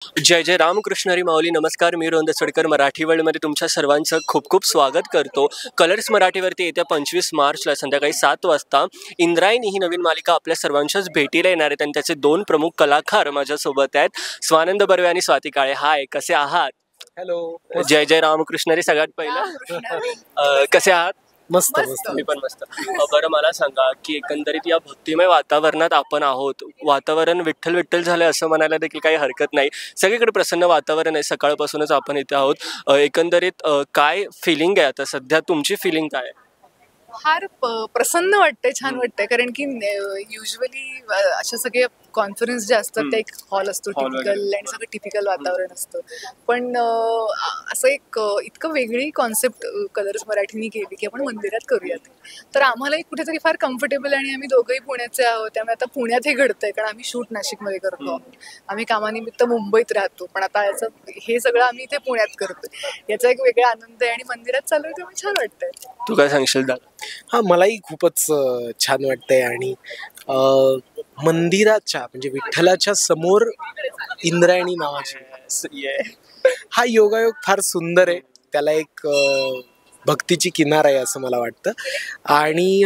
जय जय रामकृष्ण हरी माऊली. नमस्कार, मी रोहन दसवडकर मराठी वर्ल्डमध्ये तुमच्या सर्वांचं खूप खूप स्वागत करतो. कलर्स मराठीवरती येत्या 25 मार्चला संध्याकाळी 7 वाजता इंद्रायणी ही नवीन मालिका आपल्या सर्वांच्याच भेटीला येणार आहेत आणि त्याचे दोन प्रमुख कलाकार माझ्यासोबत आहेत, स्वानंद बर्वे आणि स्वाती काळे. हाय, कसे आहात? हॅलो. जय जय रामकृष्ण हरी. सगळ्यात पहिलं कसे आहात? मस्त मस्त. मी पण मस्त. बरं, मला सांगा की एकंदरीत या भक्तिमय वातावरणात आपण आहोत. वातावरण विठ्ठल विठ्ठल झालं असं म्हणायला देखील काही हरकत नाही. सगळीकडे प्रसन्न वातावरण आहे. सकाळपासूनच आपण इथे आहोत. एकंदरीत काय फिलिंग आहे आता सध्या? तुमची फिलिंग काय आहे? फार प्रसन्न वाटतंय, छान वाटतंय. कारण की युजली अशा सगळे कॉन्फरन्स जे असतात ते एक हॉल असतो टिपिकल आणि सगळं टिपिकल वातावरण असतं. पण असं एक इतकं वेगळी कॉन्सेप्ट कलर्स मराठीने केली की आपण मंदिरात करूयात. तर आम्हालाही कुठेतरी फार कम्फर्टेबल, आणि आम्ही दोघंही पुण्याचे आहोत, त्यामुळे आता पुण्यात हे घडतंय कारण आम्ही शूट नाशिकमध्ये करतो आहोत. आम्ही कामानिमित्त मुंबईत राहतो, पण आता याचं हे सगळं आम्ही इथे पुण्यात करतोय. याचा एक वेगळा आनंद आहे आणि मंदिरात चालू आहे, त्यामुळे छान वाटतंय. तू काय सांगशील दादा? हा, मलाही खूपच छान वाटतंय. आणि मंदिराच्या म्हणजे विठ्ठलाच्या समोर इंद्रायणी नावाची हा योगायोग फार सुंदर आहे. त्याला एक भक्तीची किनार आहे असं मला वाटतं. आणि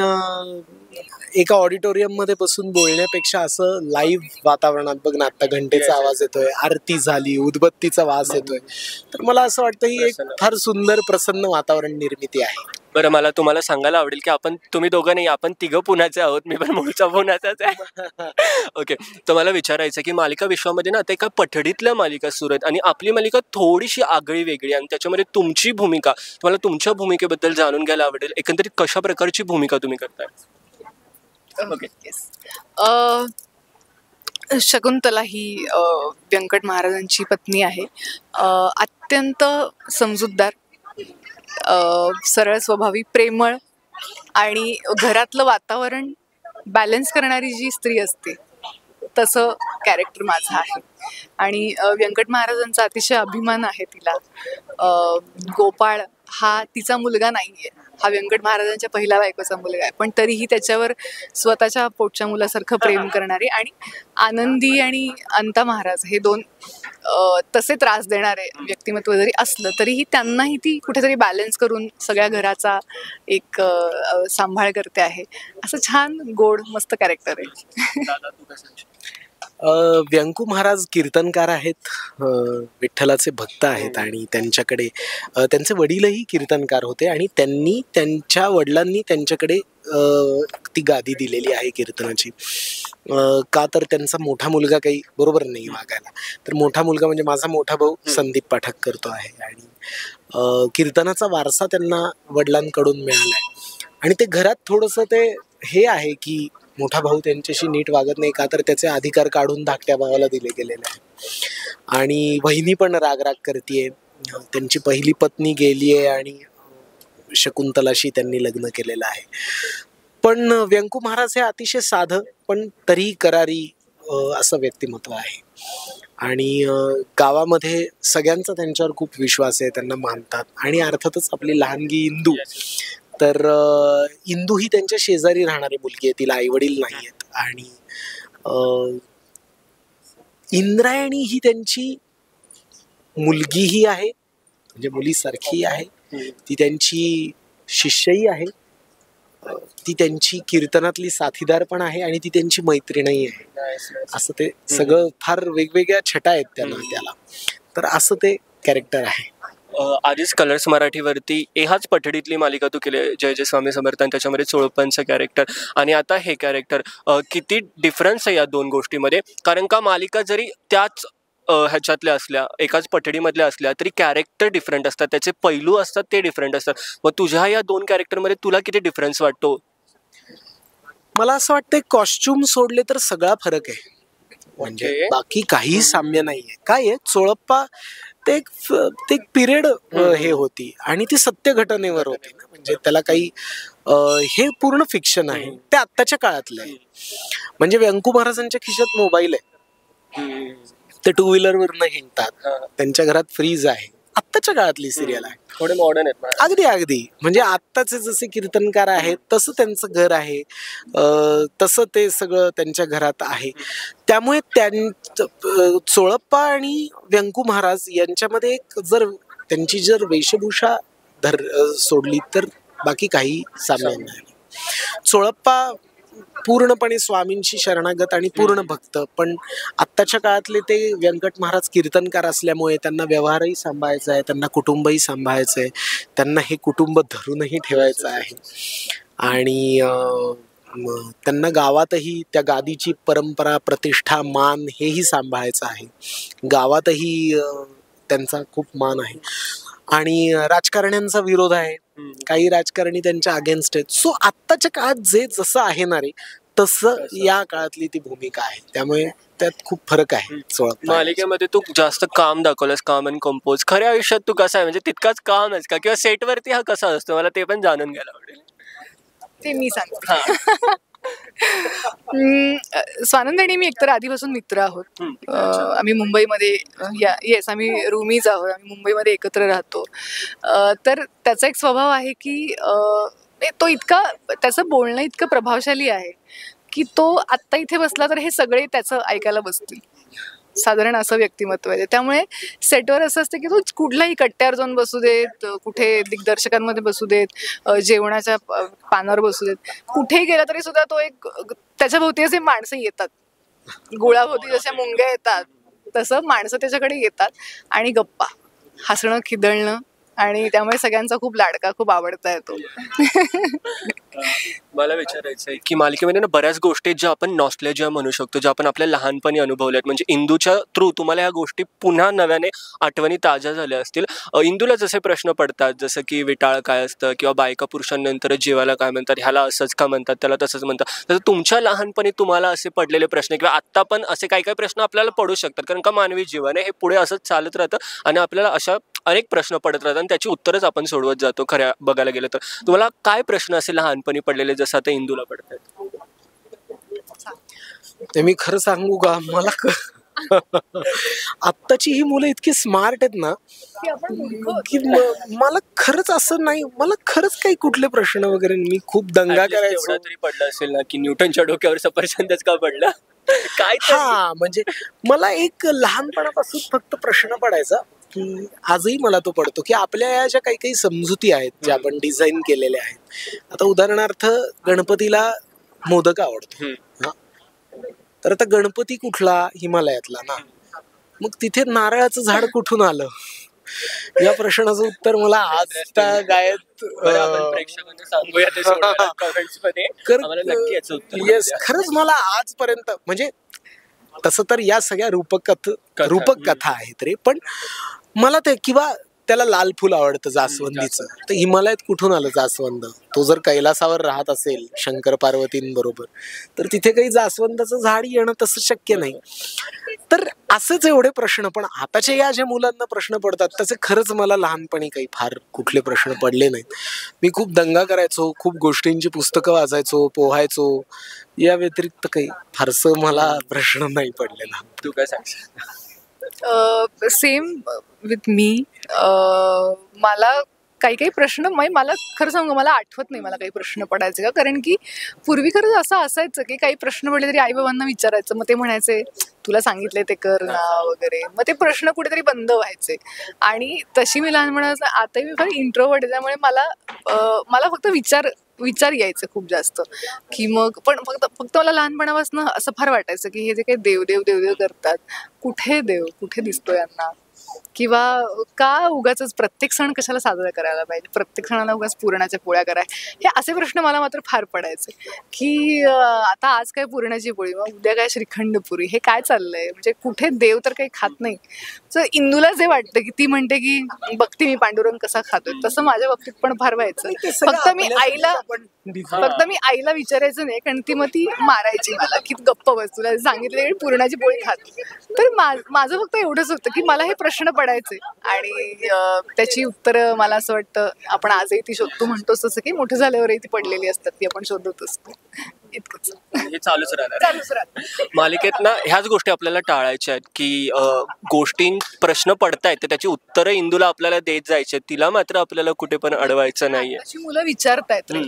एका ऑडिटोरियम मध्ये बसून बोलण्यापेक्षा असं लाईव्ह वातावरणात, बघ ना, आता घंटेचा आवाज येतोय, आरती झाली, उदबत्तीचा वास येतोय, तर मला असं वाटतं ही एक फार सुंदर प्रसन्न वातावरण निर्मिती आहे. बरं, मला तुम्हाला सांगायला आवडेल की तुम्ही दोघं नाही, आपण तिघं पुण्याचे आहोत. मी पण मूळचा पुण्याचाच आहे. ओके, तर मला विचारायचं की मालिका विश्वामध्ये ना आता एका पठडीतल्या मालिका सुरू आहेत आणि आपली मालिका थोडीशी आगळी वेगळी, आणि त्याच्यामध्ये तुमची भूमिका, तुम्हाला तुमच्या भूमिकेबद्दल जाणून घ्यायला आवडेल. एकंदरीत कशा प्रकारची भूमिका तुम्ही करताय? ओके. शकुंतला ही व्यंकट महाराजांची पत्नी आहे. अत्यंत समजूतदार, सरळ स्वभावी, प्रेमळ आणि घरातलं वातावरण बॅलन्स करणारी जी स्त्री असते तसं कॅरेक्टर माझं आहे. आणि व्यंकट महाराजांचा अतिशय अभिमान आहे तिला. गोपाळ हा तिचा मुलगा नाहीये, हा व्यंकट महाराजांच्या पहिल्या बायकोचा मुलगा आहे, पण तरीही त्याच्यावर स्वतःच्या पोटच्या मुलासारखं प्रेम करणारी. आणि आनंदी आणि अंता महाराज हे दोन तसे त्रास देणारे व्यक्तिमत्व जरी असलं तरीही त्यांनाही ती कुठेतरी बॅलन्स करून सगळ्या घराचा एक सांभाळ करते आहे. असं छान गोड मस्त कॅरेक्टर आहे. व्यंकू महाराज कीर्तनकार आहेत, विठ्ठलाचे भक्त आहेत. आणि त्यांच्याकडे त्यांचे वडीलही कीर्तनकार होते आणि त्यांच्या वडिलांनी त्यांच्याकडे ती गादी दिलेली आहे कीर्तनाची. का तर त्यांचा मोठा मुलगा काही बरोबर नाही वागायला, तर मोठा मुलगा म्हणजे माझा मोठा भाऊ संदीप पाठक करतो आहे. आणि कीर्तनाचा वारसा त्यांना वडिलांकडून मिळाला आहे. आणि ते घरात थोडंसं ते हे आहे की मोठा भाऊ त्यांच्याशी नीट वागत नाही, का तर त्याचे अधिकार काढून धाकट्या भावाला दिले गेलेले आहे. आणि वहिनी पण रागराग करतीये. त्यांची पहिली पत्नी गेली आहे आणि शकुंतलाशी त्यांनी लग्न केलेलं आहे. पण व्यंकू महाराज हे अतिशय साधं पण तरीही करारी असं व्यक्तिमत्व आहे. आणि गावामध्ये सगळ्यांचा त्यांच्यावर खूप विश्वास आहे, त्यांना मानतात. आणि अर्थातच आपली लहानगी इंदू, तर इंदू ही त्यांच्या शेजारी राहणारी मुलगी आहे, तिला आईवडील नाही आहेत. आणि इंद्रायणी ही त्यांची मुलगीही आहे, म्हणजे मुलीसारखी आहे. ती त्यांची शिष्यही आहे, ती त्यांची कीर्तनातली साथीदार पण आहे आणि ती त्यांची मैत्रीणही आहे. असं ते सगळं फार वेगवेगळ्या छटा आहेत त्याला. तर असं ते कॅरेक्टर आहे. आधीच कलर्स मराठीवरती ह्याच पठडीतली मालिका तू केली, जय जय स्वामी समर्थ, त्याच्यामध्ये चोळप्पांचं कॅरेक्टर आणि आता हे कॅरेक्टर. किती डिफरन्स आहे या दोन गोष्टीमध्ये? कारण का मालिका जरी त्याच ह्याच्यातल्या असल्या, एकाच पठडीमधल्या असल्या, तरी कॅरेक्टर डिफरंट असतात, त्याचे पैलू असतात ते डिफरंट असतात. मग तुझ्या या दोन कॅरेक्टरमध्ये तुला किती डिफरन्स वाटतो? मला असं वाटतं कॉस्ट्युम सोडले तर सगळा फरक आहे. म्हणजे बाकी काही साम्य नाहीये. काय आहे, चोळप्पा ते एक पिरियड हे होती आणि ती सत्य घटनेवर होती ना, म्हणजे त्याला काही हे पूर्ण फिक्शन आहे, ते आत्ताच्या काळातलं आहे. म्हणजे व्यंकू महाराजांच्या खिशात मोबाईल आहे, ते टू व्हीलरवरनं हिंडतात, त्यांच्या घरात फ्रीज आहे. आत्ताच्या काळातली सिरियल आहे. थोडे मॉडर्न आहेत. अगदी अगदी म्हणजे आत्ताचे जसे कीर्तनकार आहेत तसं त्यांचं घर आहे, तसं ते सगळं त्यांच्या घरात आहे. त्यामुळे चोळप्पा आणि व्यंकू महाराज यांच्यामध्ये त्यांची जर वेशभूषा सोडली तर बाकी काही साम्य नाही. चोळप्पा पूर्णपणे स्वामींशी शरणागत आणि पूर्ण भक्त, पण आत्ताच्या काळातले ते व्यंकट महाराज कीर्तनकार असल्यामुळे त्यांना व्यवहारही सांभाळायचा आहे, त्यांना कुटुंबही सांभाळायचं आहे, त्यांना हे कुटुंब धरूनही ठेवायचं आहे आणि त्यांना गावातही त्या गादीची परंपरा, प्रतिष्ठा, मान हेही सांभाळायचं आहे. गावातही त्यांचा खूप मान आहे आणि राजकारण्यांचा विरोध आहे, काही राजकारणी त्यांच्या अगेन्स्ट आहेत. सो आत्ताच्या काळात जसं आहे ना रे तसं या काळातली ती भूमिका आहे, त्यामुळे त्यात खूप फरक आहे. मालिकेमध्ये तू जास्त काम दाखवलंस, काम आणि कंपोज. खऱ्या आयुष्यात तू कसा आहे, म्हणजे तितकाच काम आहेस का, किंवा सेटवरती हा कसा असतो, मला ते पण जाणून घ्यायला आवडेल. ते मी सांगते. स्वानंद आणि मी एकतर आधीपासून मित्र आहोत. आम्ही मुंबईमध्ये येस आम्ही रूमीज आहोत, आम्ही मुंबईमध्ये एकत्र राहतो. तर त्याचा एक स्वभाव आहे की तो त्याचं बोलणं इतकं प्रभावशाली आहे की तो आत्ता इथे बसला तर हे सगळे त्याचं ऐकायला बसतील, साधारण असं व्यक्तिमत्व आहे. त्यामुळे सेटवर असं असतं की तो कुठल्याही कट्ट्यावर जाऊन बसू देत, कुठे दिग्दर्शकांमध्ये बसू देत, जेवणाच्या पानावर बसू देत, कुठेही गेला तरी सुद्धा तो त्याच्या भोवती असे माणसं येतात, गोळाभोवती जशा मुंग्या येतात तसं माणसं त्याच्याकडे येतात आणि गप्पा, हसणं, खिदळणं, आणि त्यामुळे सगळ्यांचा खूप लाडका, खूप आवडता येतो. मला विचारायचं आहे की मालिकेमध्ये ना बऱ्याच गोष्टी ज्या आपण नॉस्टॅल्जिया म्हणू शकतो, ज्या आपण आपल्या लहानपणी अनुभवल्यात, म्हणजे इंदूच्या थ्रू तुम्हाला ह्या गोष्टी पुन्हा नव्याने आठवणी ताज्या झाल्या असतील. इंदूला जसे प्रश्न पडतात, जसं की विटाळ काय असतं, किंवा बायका पुरुषांनंतर जीवाला काय म्हणतात, ह्याला असंच का म्हणतात, त्याला तसंच म्हणतात, तसं तुमच्या लहानपणी तुम्हाला असे पडलेले प्रश्न किंवा आत्ता पण असे काही काही प्रश्न आपल्याला पडू शकतात, कारण का मानवी जीवन आहे, हे पुढे असंच चालत राहतं आणि आपल्याला अशा अनेक प्रश्न पडत राहतात आणि त्याची उत्तरच आपण सोडवत जातो. खऱ्या बघायला गेलं तर तुम्हाला काय प्रश्न असे लहानपणी पडलेले जसं आता इंदूला पडतात? ते मी खरं सांगू का, मला आत्ताची ही मुलं इतकी स्मार्ट आहेत ना की मला खरंच असं नाही, मला खरंच काही कुठले प्रश्न वगैरे, मी खूप दंगा करायचो. तरी पडला असेल ना की न्यूटनच्या डोक्यावर सफरचंदच का पडला काय? हा म्हणजे मला एक लहानपणापासून फक्त प्रश्न पडायचा की आजही मला तो पडतो की आपल्या या ज्या काही काही समजुती आहेत ज्या आपण डिझाईन केलेल्या आहेत. आता उदाहरणार्थ गणपतीला मोदक आवडतो, तर आता गणपती कुठला? हिमालयातला ना, मग तिथे नारळाचं झाड कुठून आलं? या प्रश्नाचं उत्तर मला आजता गायत येस, खरंच मला आजपर्यंत, म्हणजे तसं तर या सगळ्या रूपक कथा आहेत रे, पण मला ते, किंवा त्याला लाल फुल आवडतं जास्वंदीचं, तर हिमालयात कुठून आलं जास्वंद? तो जर कैलासावर राहत असेल शंकर पार्वतींबरोबर तर तिथे काही जास्वंदाचं झाड येणं तसं शक्य नाही. तर असेच एवढे प्रश्न, पण आताच्या या ज्या मुलांना प्रश्न पडतात त्याचे खरंच मला लहानपणी काही फार कुठले प्रश्न पडले नाहीत. मी खूप दंगा करायचो, खूप गोष्टींची पुस्तकं वाचायचो, पोहायचो, या व्यतिरिक्त काही फारसं मला प्रश्न नाही पडलेला. तू काय सांगशील? Same with me. मला काही काही प्रश्न, मला खरं सांगू, मला आठवत नाही मला काही प्रश्न पडायचे का, कारण की पूर्वी खरंच असं असायचं की काही प्रश्न पडले तरी आई बाबांना विचारायचं, मग ते म्हणायचे तुला सांगितले ते कर ना वगैरे, मग ते प्रश्न कुठेतरी बंद व्हायचे. आणि तशी मी लहानपणापासून, आताही मी फार इंट्रोवर्ट आहे, त्यामुळे मला फक्त विचार यायचे खूप जास्त, की मग पण फक्त मला लहानपणापासून असं फार वाटायचं की हे जे काही देव करतात, कुठे देव, कुठे दिसतो यांना, किंवा का उगाच प्रत्येक सण कशाला साजरा करायला पाहिजे, प्रत्येक सणाला उगाच पुरणाच्या पोळ्या कराय, हे असे प्रश्न मला मात्र फार पडायचे. की आता आज काय पुरणाची पोळी, मग उद्या काय श्रीखंड पुरी, हे काय चाललंय, म्हणजे कुठे देव तर काही खात नाही. तर इंदूला जे वाटतं की ती म्हणते की बघते मी पांडुरंग कसा खातोय, तसं माझ्या बाबतीत पण फार व्हायचं. फक्त मी आईला विचारायचं नाही, कारण ती मग ती मारायची मला की गप्प बस, तुला सांगितलं पुरणाची पोळी खात. तर माझं फक्त एवढंच होतं की मला हे प्रश्न पडायचे आणि त्याची उत्तरं मला असं वाटतं आपण आजही ती शोधतो, म्हणतोच तसं की मोठं झाल्यावरही ती पडलेली असतात, ती आपण शोधत असतो. इतकंच. हे चालूच राहणार. चालूच राहतं. मालिकेत ना ह्याच गोष्टी आपल्याला टाळायच्या आहेत की गोष्टी प्रश्न पडतायत तर त्याची उत्तरं इंदूला आपल्याला देत जायचे, तिला मात्र आपल्याला कुठे पण अडवायचं नाहीये. अशी मुलं विचारतायत रे.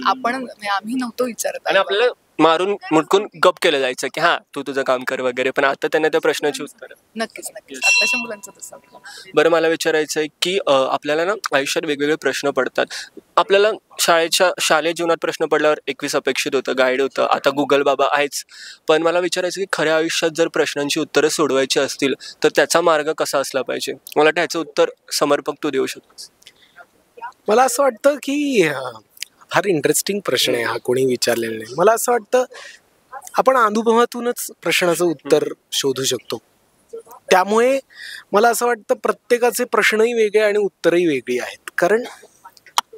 आम्ही नव्हतो विचारत. आणि आपल्याला मारून मुटकून गप केलं जायचं की हा तू तुझं काम कर वगैरे, पण आता त्यांना त्या प्रश्नाची उत्तर. नक्कीच आताच्या मुलांचं तसं. बरं, मला विचारायचं आहे की आपल्याला ना आयुष्यात वेगवेगळे प्रश्न पडतात. आपल्याला शालेय जीवनात प्रश्न पडल्यावर 21 अपेक्षित होतं, गाईड होतं, आता गुगल बाबा आहेच. पण मला विचारायचं की खऱ्या आयुष्यात जर प्रश्नांची उत्तरं सोडवायची असतील तर त्याचा मार्ग कसा असला पाहिजे? मला वाटतं ह्याचं उत्तर समर्पक तू देऊ शकतोस. मला असं वाटतं की फार इंटरेस्टिंग प्रश्न आहे हा, कोणी विचारलेला नाही. मला असं वाटतं आपण अनुभवातूनच प्रश्नाचं उत्तर शोधू शकतो. त्यामुळे मला असं वाटतं प्रत्येकाचे प्रश्नही वेगळे आणि उत्तरही वेगळी आहेत, कारण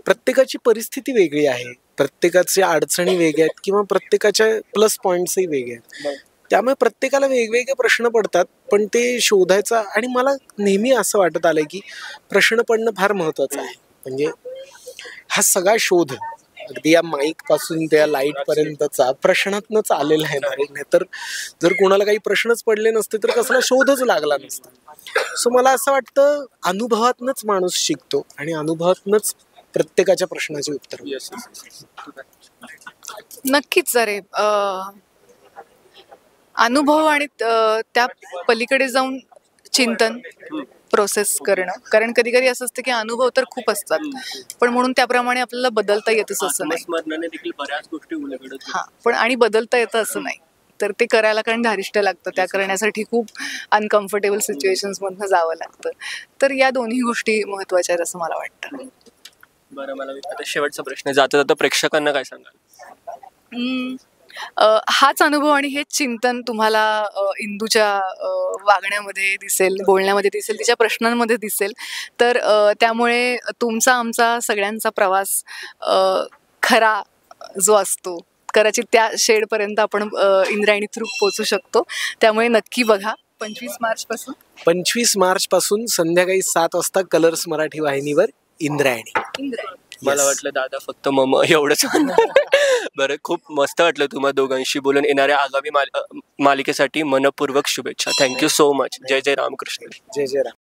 प्रत्येकाची परिस्थिती वेगळी आहे, प्रत्येकाच्या अडचणी वेगळ्या आहेत किंवा प्रत्येकाच्या प्लस पॉईंट्सही वेगळे आहेत. त्यामुळे प्रत्येकाला वेगवेगळे प्रश्न पडतात, पण ते शोधायचा. आणि मला नेहमी असं वाटत आलंय की प्रश्न पडणं फार महत्वाचं आहे. म्हणजे हा सगळा शोध अगदी या माईक पासून त्या लाईट पर्यंतचा प्रश्नातनंच आलेला आहे. नाही तर जर कोणाला काही प्रश्नच पडले नसते तर कसला शोधच लागला नसता. सो मला असं वाटतं अनुभवातनंच माणूस शिकतो आणि अनुभवातनंच प्रत्येकाच्या प्रश्नाचे उत्तर. नक्कीच अरे. अनुभव आणि त्या पलीकडे जाऊन चिंतन प्रोसेस करणं. कारण कधी कधी असं असतं की अनुभव तर खूप असतात, पण म्हणून त्याप्रमाणे आपल्याला बदलता येतच असं नाही. स्मरणाने देखील बऱ्याच गोष्टी उलगडत. हा, पण आणि बदलता येतं असं नाही. तर ते करायला कारण धारिष्ट लागतं, त्या करण्यासाठी खूप अनकम्फर्टेबल सिच्युएशन्स मधनं जावं लागतं. तर या दोन्ही गोष्टी महत्वाच्या आहेत असं मला वाटतं. बरं, मला आता शेवटचा प्रश्न, जाता जाता प्रेक्षकांना काय सांगाल? हाच अनुभव आणि हेच चिंतन तुम्हाला इंदूच्या वागण्यामध्ये दिसेल, बोलण्यामध्ये दिसेल, तिच्या प्रश्नांमध्ये दिसेल. तर त्यामुळे तुमचा आमचा सगळ्यांचा प्रवास खरा जो असतो कदाचित त्या शेडपर्यंत आपण इंद्रायणी थ्रू पोहोचू शकतो. त्यामुळे नक्की बघा. 25 मार्च पासून संध्याकाळी 7 वाजता कलर्स मराठी वाहिनीवर इंद्रायणी. मला वाटलं दादा फक्त मम एवढंच. बरं, खूप मस्त वाटलं तुम्हा दोघांशी बोलून. येणाऱ्या आगामी मालिकेसाठी मनपूर्वक शुभेच्छा. Thank you so much. जय जय रामकृष्ण. जय जय राम.